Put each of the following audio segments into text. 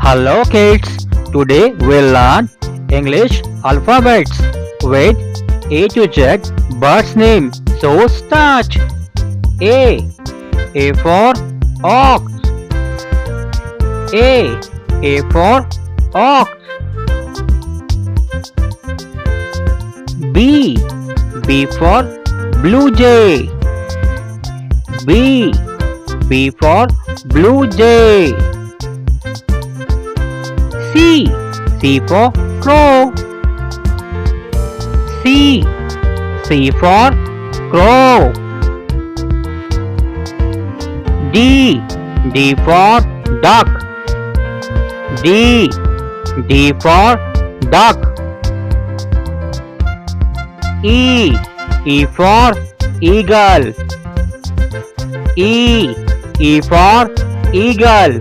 Hello kids, today we'll learn English alphabets with A to Z bird's name. So start. A. A for ox. A. A for ox. B. B for blue jay. B. B for blue jay. C. C for crow. C. C for crow. D. D for duck. D. D for duck. E. E for eagle. E. E for eagle.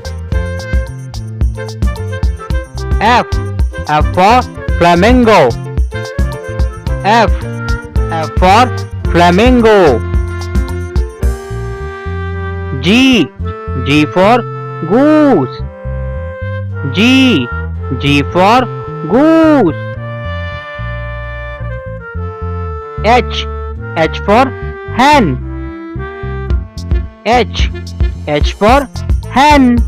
F. F for flamingo. F. F for flamingo. G. G for goose. G. G for goose. H. H for hen. H. H for hen.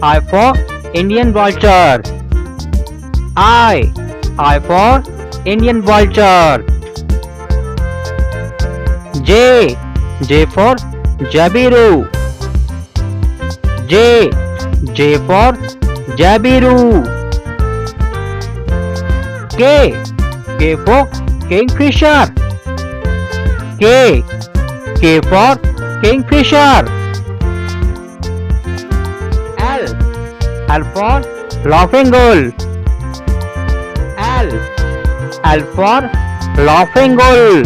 I for Indian vulture. I for Indian vulture. J. J for jabiru. J. J for jabiru. K. K for kingfisher. K. K for kingfisher. L. L for laughing bull. L. L for laughing bull.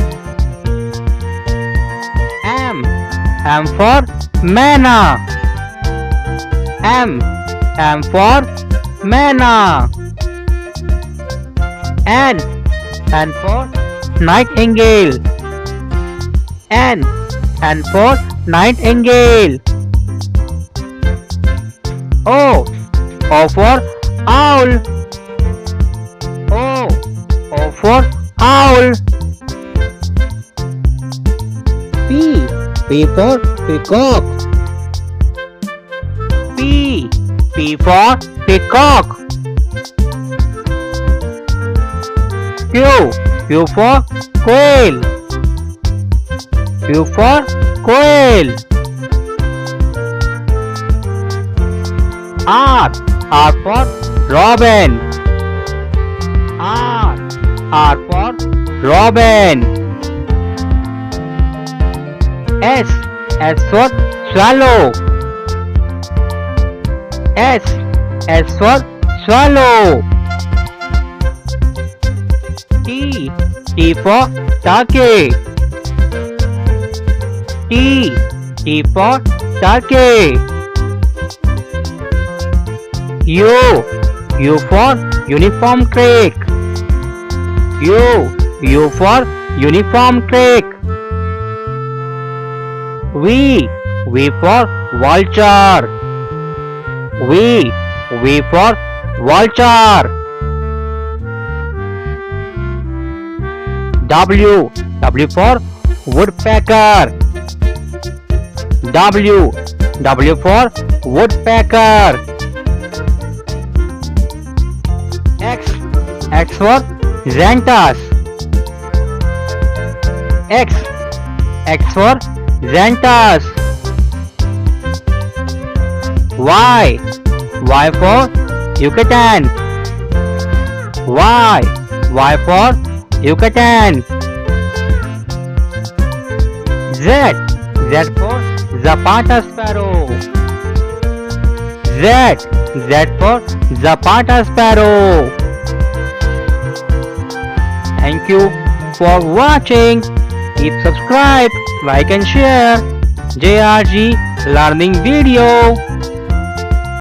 M. M for manna. M. M for manna. N. N for nightingale. N. N for nightingale. O. O for owl. O. O for owl. P. P for peacock. P. P for peacock. Q. Q for quail. Q for quail. R. R for robin. R. R for robin. S. S for swallow. S. S for swallow. T. T for turkey. T. T for turkey. U. U for uniform crake. U. U for uniform crake. V. V for vulture. V. V for vulture. W. W for woodpecker. W. W for woodpecker. X. X for xanthus. X. X for xanthus. Y. Y for Yucatan. Y. Y for Yucatan. Z. Z for Zapata sparrow. Z. Z for Zapata sparrow. Thank you for watching. Keep subscribe, like and share. JRG Learning Video.